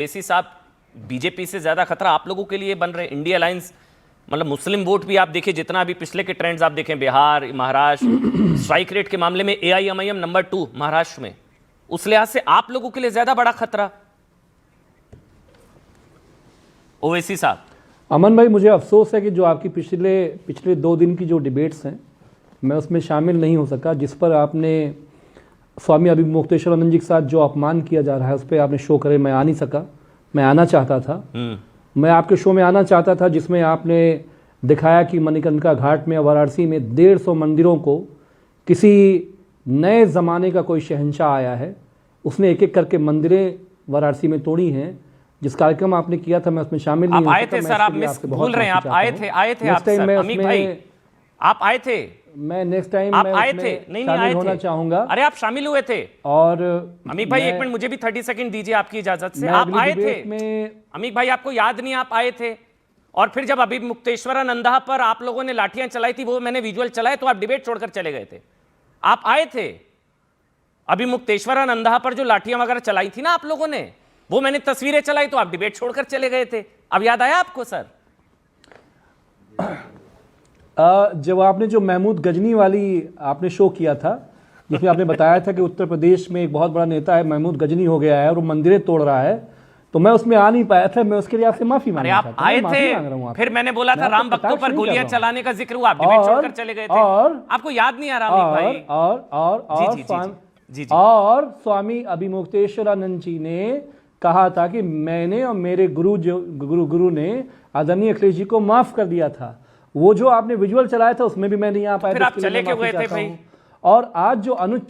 ओवैसी साहब, बीजेपी से ज्यादा खतरा आप लोगों के लिए बन रहे इंडिया अलायंस, मतलब मुस्लिम वोट भी आप देखिए, जितना अभी पिछले के ट्रेंड्स आप देखें, बिहार, महाराष्ट्र, स्ट्राइक रेट के मामले में एआईएमआईएम नंबर 2 महाराष्ट्र में, उस लिहाज से आप लोगों के लिए ज्यादा बड़ा खतरा ओवैसी साहब। अमन भाई, मुझे अफसोस है कि जो आपकी पिछले 2 दिन की जो डिबेट्स हैं, मैं उसमें शामिल नहीं हो सका, जिस पर आपने स्वामी अभिमुक्तेश्वरानंद जी के साथ जो अपमान किया जा रहा है उस पर आपने शो करे, मैं आ नहीं सका। मैं आना चाहता था, मैं आपके शो में आना चाहता था, जिसमें आपने दिखाया कि मणिकर्णिका घाट में, वाराणसी में 150 मंदिरों को किसी नए ज़माने का कोई शहंशाह आया है, उसने एक एक करके मंदिरें वाराणसी में तोड़ी हैं। जिस कार्यक्रम आपने किया था मैं उसमें शामिल नहीं हुआ। आप आए थे सर, आप मिस भूल रहे हैं, आप आए थे आप सर, अमीक भाई आप आए थे, मैं नेक्स्ट टाइम आप आए थे, नहीं शामिल होना चाहूंगा। अरे आप शामिल हुए थे। और अमीक भाई 1 मिनट मुझे भी 30 सेकंड दीजिए आपकी इजाजत से। आप आए थे अमीक भाई, आपको याद नहीं आप आए थे? और फिर जब अभिमुक्तेश्वरानंदा पर आप लोगों ने लाठियां चलाई थी, वो मैंने विजुअल चलाए, तो आप डिबेट छोड़कर चले गए थे। आप आए थे अभिमुक्तेश्वरानंदा पर जो लाठियां वगैरह चलाई थी ना आप लोगों ने, वो मैंने तस्वीरें चलाई, तो आप डिबेट छोड़कर चले गए थे। अब याद आया आपको सर? जब आपने जो महमूद गजनी वाली आपने शो किया था, जिसमें आपने बताया था कि उत्तर प्रदेश में एक बहुत बड़ा नेता है महमूद गजनी हो गया है और वो मंदिरें तोड़ रहा है, तो मैं उसमें आ नहीं पाया था। मैं उसके लिए आपसे माफी मांग रहा था। आप आए थे, फिर मैंने बोला था राम भक्तों पर गोलियां चलाने का जिक्र हुआ, आप डिबेट छोड़कर चले गए थे। और आपको याद नहीं आ रहा भाई? और स्वामी अभिमुक्तेश्वरानंद जी ने कहा था कि मैंने और मेरे गुरु ने आदरणीय अखिलेश जी को माफ कर दिया था। वो जो आपने विजुअल चलाया था उसमें भी मैं नहीं आ पाया, फिर आप चले क्यों गए थे भाई? और आज जो अनुज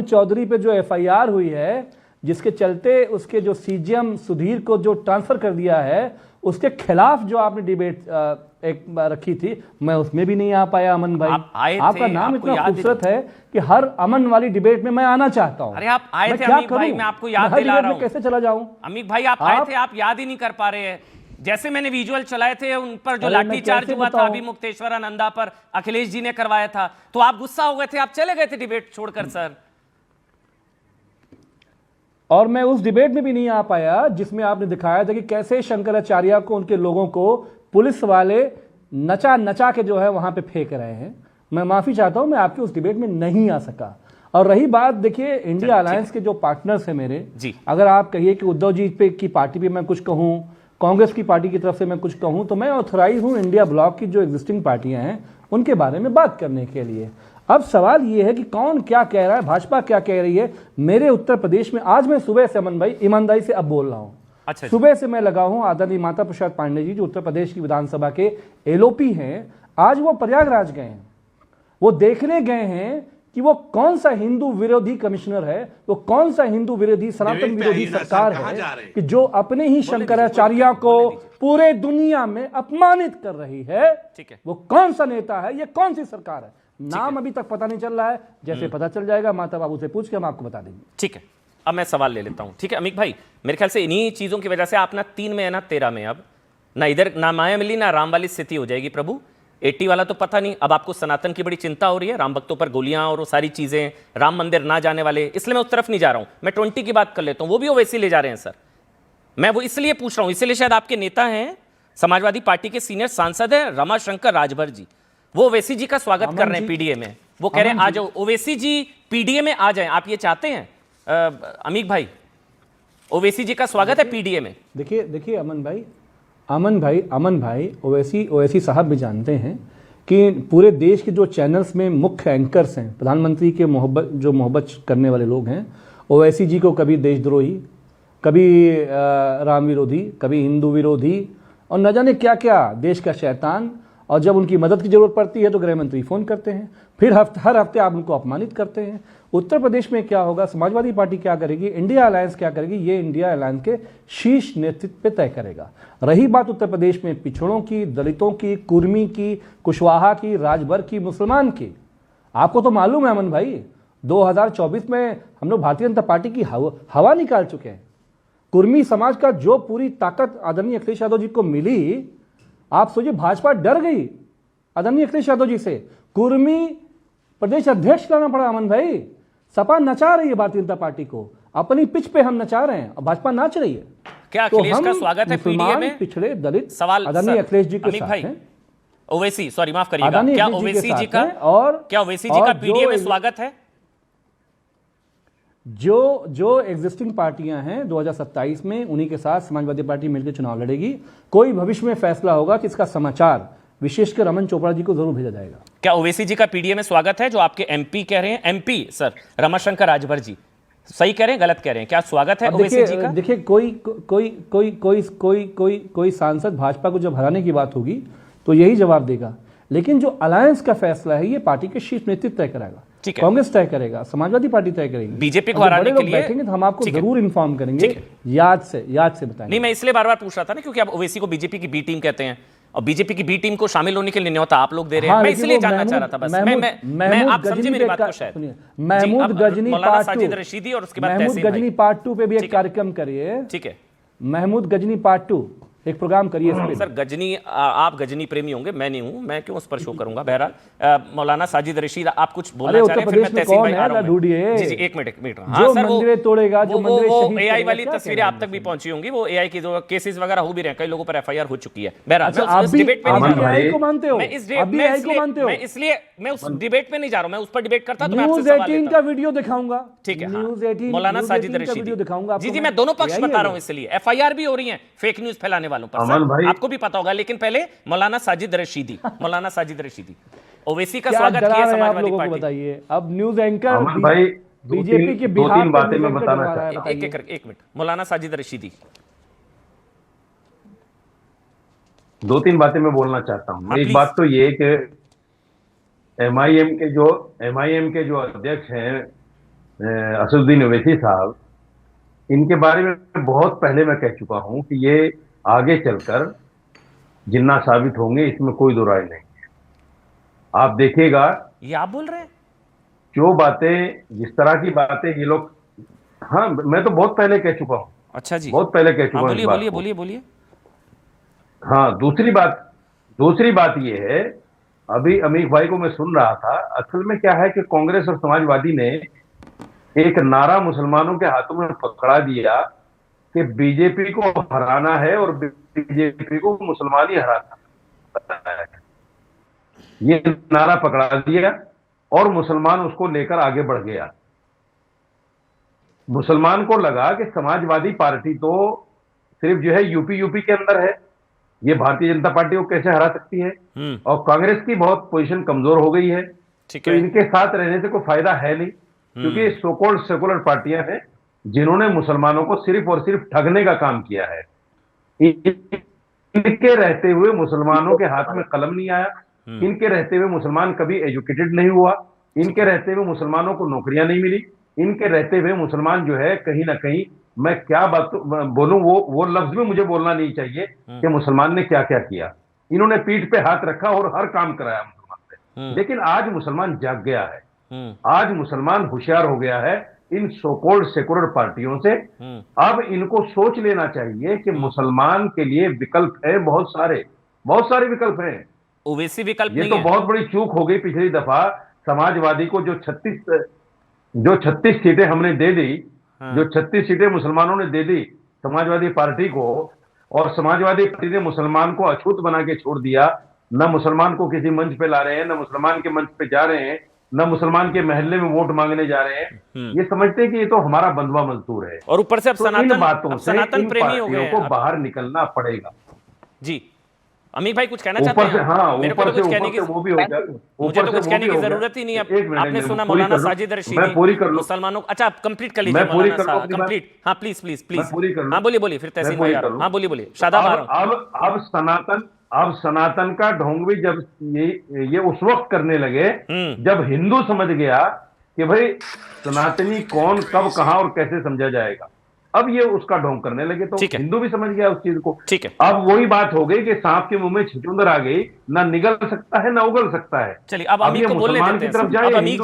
चौधरी पे जो एफआईआर हुई है, जिसके चलते उसके जो सीजीएम सुधीर को जो ट्रांसफर कर दिया है, उसके खिलाफ जो आपने डिबेट एक रखी थी, मैं उसमें भी नहीं आ पाया। अमन भाई, आपका नाम इतना खूबसूरत है कि हर अमन वाली डिबेट में मैं आना चाहता हूं। अरे आप आए थे अमीक भाई, मैं आपको याद दिला रहा हूं। कैसे चला जाऊं? अमीक भाई आप आए थे, आप याद ही नहीं कर पा रहे हैं। जैसे मैंने विजुअल चलाए थे, उन पर जो लाठी चार्ज हुआ था अभिमुक्तेश्वरानंदा पर, अखिलेश जी ने करवाया था, तो आप गुस्सा हो गए थे, आप चले गए थे डिबेट छोड़कर सर। और मैं उस डिबेट में भी नहीं आ पाया जिसमें आपने दिखाया था कि कैसे शंकराचार्य को, उनके लोगों को पुलिस वाले नचा के जो है वहां पे फेंक रहे हैं। मैं माफी चाहता हूं, मैं आपके उस डिबेट में नहीं आ सका। और रही बात, देखिए इंडिया अलायंस के जो पार्टनर्स हैं मेरे जी, अगर आप कहिए कि उद्धव जी की पार्टी पे मैं कुछ कहूं, कांग्रेस की पार्टी की तरफ से मैं कुछ कहूं, तो मैं ऑथराइज हूं इंडिया ब्लॉक की जो एग्जिस्टिंग पार्टियां हैं उनके बारे में बात करने के लिए। अब सवाल यह है कि कौन क्या कह रहा है, भाजपा क्या कह रही है मेरे उत्तर प्रदेश में। आज मैं सुबह से, अमन भाई ईमानदारी से अब बोल रहा हूं, अच्छा सुबह से मैं लगा हूं, आदरणीय माता प्रसाद पांडे जी जो उत्तर प्रदेश की विधानसभा के एलओपी हैं, आज वो प्रयागराज गए हैं। वो देखने गए हैं कि वो कौन सा हिंदू विरोधी कमिश्नर है, वो कौन सा हिंदू विरोधी, सनातन विरोधी सरकार है कि जो अपने ही शंकराचार्य को पूरे दुनिया में अपमानित कर रही है। ठीक है, वो कौन सा नेता है, ये कौन सी सरकार है? नाम अभी तक पता नहीं चल रहा है, जैसे पता चल जाएगा माता बाबू से पूछ के हम आपको बता देंगे। ठीक है, अब मैं सवाल ले लेता हूं। ठीक है अमीक भाई, मेरे ख्याल से इन्हीं चीजों की वजह से आप ना 3 में है ना 13 में, अब ना इधर ना माया मिली ना राम वाली स्थिति हो जाएगी प्रभु। 80 वाला तो पता नहीं, अब आपको सनातन की बड़ी चिंता हो रही है, राम भक्तों पर गोलियां और वो सारी चीजें, राम मंदिर ना जाने वाले, इसलिए मैं उस तरफ नहीं जा रहा हूं। मैं 20 की बात कर लेता हूं, वो भी ओवैसी ले जा रहे हैं सर। मैं वो इसलिए पूछ रहा हूं, इसलिए शायद आपके नेता हैं, समाजवादी पार्टी के सीनियर सांसद है रमाशंकर राजभर जी, वो ओवैसी जी का स्वागत कर रहे हैं पीडीए में। वो कह रहे हैं आ जाओ ओवैसी जी पीडीए में आ जाएं। आप ये चाहते हैं अमीक भाई, ओवैसी जी का स्वागत है पीडीए में? देखिए अमन भाई ओवैसी साहब भी जानते हैं कि पूरे देश के जो चैनल्स में मुख्य एंकर्स हैं, प्रधानमंत्री के मोहब्बत करने वाले लोग हैं, ओवैसी जी को कभी देशद्रोही, कभी राम विरोधी, कभी हिंदू विरोधी और न जाने क्या क्या, देश का शैतान। और जब उनकी मदद की जरूरत पड़ती है तो गृह मंत्री फोन करते हैं, फिर हर हफ्ते आप उनको अपमानित करते हैं। उत्तर प्रदेश में क्या होगा, समाजवादी पार्टी क्या करेगी, इंडिया अलायंस क्या करेगी, ये इंडिया अलायंस के शीर्ष नेतृत्व पे तय करेगा। रही बात उत्तर प्रदेश में पिछड़ों की, दलितों की, कुर्मी की, कुशवाहा की, राजभर की, मुसलमान की, आपको तो मालूम है अमन भाई, 2024 में हम लोग भारतीय जनता पार्टी की हवा निकाल चुके हैं। कुर्मी समाज का जो पूरी ताकत आदरणीय अखिलेश यादव जी को मिली, आप सोचिए भाजपा डर गई आदरणीय अखिलेश यादव जी से। कुर्मी प्रदेश अध्यक्ष लाना पड़ा अमन भाई, सपा नचा रही है भारतीय जनता पार्टी को। अपनी पिच पे हम नचा रहे हैं और भाजपा नाच रही है। क्या तो अखिलेश का हम स्वागत है पीडीए मुसलमान, में? पिछड़े दलित सवाल आदरणीय सर, अखिलेश जी के अमित साथ भाई, हैं, ओवैसी, सॉरी माफ करिएगा, आदरणीय क्या अखिलेश ओवैसी जी के का साथ हैं, और क्या ओवैसी जी का जो पीडीए में स्वागत है? जो एग्जिस्टिंग पार्टियां हैं 2027 में उन्हीं के साथ समाजवादी पार्टी मिलकर चुनाव लड़ेगी। कोई भविष्य में फैसला होगा तो इसका समाचार विशेषकर रमन चोपड़ा जी को जरूर भेजा जाएगा। क्या ओवैसी जी का पीडीए में स्वागत है, जो आपके एमपी कह रहे हैं? एमपी सर रमाशंकर राजभर जी, सही कह रहे हैं गलत कह रहे हैं? क्या स्वागत है अब ओवैसी जी का? देखिए कोई सांसद भाजपा को जब हराने की बात होगी तो यही जवाब देगा, लेकिन जो अलायंस का फैसला है ये पार्टी के शीर्ष नेतृत्व तय करेगा। ठीक है। कांग्रेस तय करेगा, समाजवादी पार्टी तय करेगी, बीजेपी को और जब हराने बड़े के लोग लिए बैठेंगे तो हम आपको ठीक है। जरूर इन्फॉर्म करेंगे, ठीक है। याद से बताएंगे। नहीं, मैं इसलिए बार बार पूछ रहा था ना, क्योंकि आप ओवैसी को बीजेपी की बी टीम कहते हैं और बीजेपी की बी टीम को शामिल होने के लिए न्योता आप लोग दे रहे हैं। हाँ, मैं लेकिन इसलिए वो जानना चाह रहा था बस। मैं आप समझे मेरी बात को शायद। महमूद गजनी मौलाना साजिद रशीदी और उसके बाद महमूद तहसीन गजनी भाई। पार्ट 2 पे भी ठीक एक है। कार्यक्रम करिए। ठीक है महमूद गजनी पार्ट 2 एक प्रोग्राम करिए इस पे। सर, गजनी आप गजनी प्रेमी होंगे, मैं नहीं हूं, मैं क्यों उस पर शो करूंगा। बहरहाल मौलाना साजिद रशीद आप कुछ बोलना चाह रहे हैं, फिर मैं तहसीन भाई आ रहा हूं। ढूंढिए जी जी, एक मिनट। जो मंदिरें तोड़ेगा, जो मंदिरें शहीद एआई करेगा, वाली क्या तस्वीरें करेगा? आप तक भी पहुंची होंगी, वो एआई की जो केसेस वगैरह हो भी रहे हैं, कई लोगों पर एफआईआर हो चुकी है। बहरहाल अच्छा, मैं आप उस भी डिबेट पे नहीं जा रहा हूं। AI को मानते हो? मैं इस आप भी AI को मानते हो? मैं उस डिबेट पे नहीं जा रहा हूं। मैं उस पर डिबेट करता तो मैं न्यूज आपसे सवाल 18 लेता। का वीडियो दिखाऊंगा। ठीक है, हाँ। न्यूज 18 मौलाना साजिद का वीडियो दिखाऊंगा रशीदी। आपको। जी, मैं दोनों पक्ष AI बता है रहा हूं, इसलिए एफआईआर भी हो रही है फेक न्यूज फैलाने वालों पर। अमन भाई, आपको भी पता होगा, लेकिन पहले मौलाना साजिद रशीदी ओवैसी का क्या स्वागत डरा किया रहे हैं आप समाजवादी लोगों को पार्टी। बताइए। अब न्यूज एंकर अमन भाई, बीजेपी के दो बिहार तीन का बातें न्यूज मैं एंकर बताना डरा रहा है, चाहता बताइए। एक मिनट, मौलाना साजिद रशीदी। दो तीन बातें मैं बोलना चाहता हूं। हाँ, एक प्लीज। बात तो ये कि एमआईएम के जो अध्यक्ष हैं असदुद्दीन ओवैसी साहब, इनके बारे में बहुत पहले मैं कह चुका हूं कि ये आगे चलकर जिन्ना साबित होंगे, इसमें कोई दो राय नहीं है। आप देखिएगा, ये आप बोल रहे हैं? जो बातें, जिस तरह की बातें ये लोग, हाँ, मैं तो बहुत पहले कह चुका हूं, अच्छा जी, बहुत पहले कह चुका हाँ, हूं इस बात को। बोलिए। हाँ, दूसरी बात ये है, अभी अमीर भाई को मैं सुन रहा था, असल में क्या है कि कांग्रेस और समाजवादी ने एक नारा मुसलमानों के हाथों में पकड़ा दिया कि बीजेपी को हराना है और बीजेपी को मुसलमान ही हराना है। ये नारा पकड़ा दिया और मुसलमान उसको लेकर आगे बढ़ गया। मुसलमान को लगा कि समाजवादी पार्टी तो सिर्फ जो है यूपी के अंदर है, ये भारतीय जनता पार्टी को कैसे हरा सकती है, और कांग्रेस की बहुत पोजीशन कमजोर हो गई है, ठीक तो है। इनके साथ रहने से कोई फायदा है नहीं, क्योंकि सो कॉल्ड सेकुलर पार्टियां हैं जिन्होंने मुसलमानों को सिर्फ और सिर्फ ठगने का काम किया है। इनके रहते हुए मुसलमानों के हाथ में कलम नहीं आया, इनके रहते हुए मुसलमान कभी एजुकेटेड नहीं हुआ, इनके रहते हुए मुसलमानों को नौकरियां नहीं मिली, इनके रहते हुए मुसलमान जो है कहीं ना कहीं, मैं क्या बात बोलूं, वो लफ्ज भी मुझे बोलना नहीं चाहिए कि मुसलमान ने क्या क्या किया। इन्होंने पीठ पे हाथ रखा और हर काम कराया मुसलमान से। लेकिन आज मुसलमान जाग गया है, आज मुसलमान होशियार हो गया है इन सो कॉल्ड सेकुलर पार्टियों से। अब इनको सोच लेना चाहिए कि मुसलमान के लिए विकल्प है, बहुत सारे विकल्प हैं। ओवैसी विकल्प ये नहीं तो है। बहुत बड़ी चूक हो गई पिछली दफा, समाजवादी को जो 36 सीटें हमने दे दी, जो 36 सीटें मुसलमानों ने दे दी समाजवादी पार्टी को, और समाजवादी पार्टी ने मुसलमान को अछूत बना के छोड़ दिया। न मुसलमान को किसी मंच पे ला रहे हैं, न मुसलमान के मंच पे जा रहे हैं, न मुसलमान के महल्ले में वोट मांगने जा रहे हैं। ये समझते हैं कि ये तो हमारा बंधुआ मजदूर है, और ऊपर से अब तो इन बातों से सनातन इन प्रेमी हो पार्टियों गए को हैं। बाहर निकलना पड़ेगा। जी, अमीर भाई कुछ कहना चाहते ऊपर से, हैं? हाँ, मेरे को ऊपर तो से कुछ कहने की वो भी हो गया, मुझे तो कुछ कहने की जरूरत ही नहीं है। एक मिनट, आपने सुना पूरी मौलाना कर लूं। साजिद रशीदी, मैं पूरी कर लूं। मुसलमानों, अच्छा आप कंप्लीट कर लीजिए मैं पूरी कर लूं मौलाना अपनी साहब, बात। कंप्लीट। हाँ, प्लीज मैं पूरी कर लूं। हाँ, बोलिए फिर तहसीन मैं भाई पूरी आ रहा कर हूं। लूं। हाँ, बोलिए शादाब आ रहा हूं। अब सनातन का ढोंग भी जब ये उस वक्त करने लगे जब हिंदू समझ गया कि भाई सनातनी कौन, कब, कहां और कैसे समझा जाएगा। अब ये उसका ढोंग करने लगे, तो हिंदू भी समझ गया उस चीज को। ठीक है, अब वही बात हो गई कि सांप के मुंह में छुचुंदर आ गई, ना निगल सकता है ना उगल सकता है। चलिए अब अमीर को बोलने मुसलमान देते की हैं। तरफ जाए, अब अमीर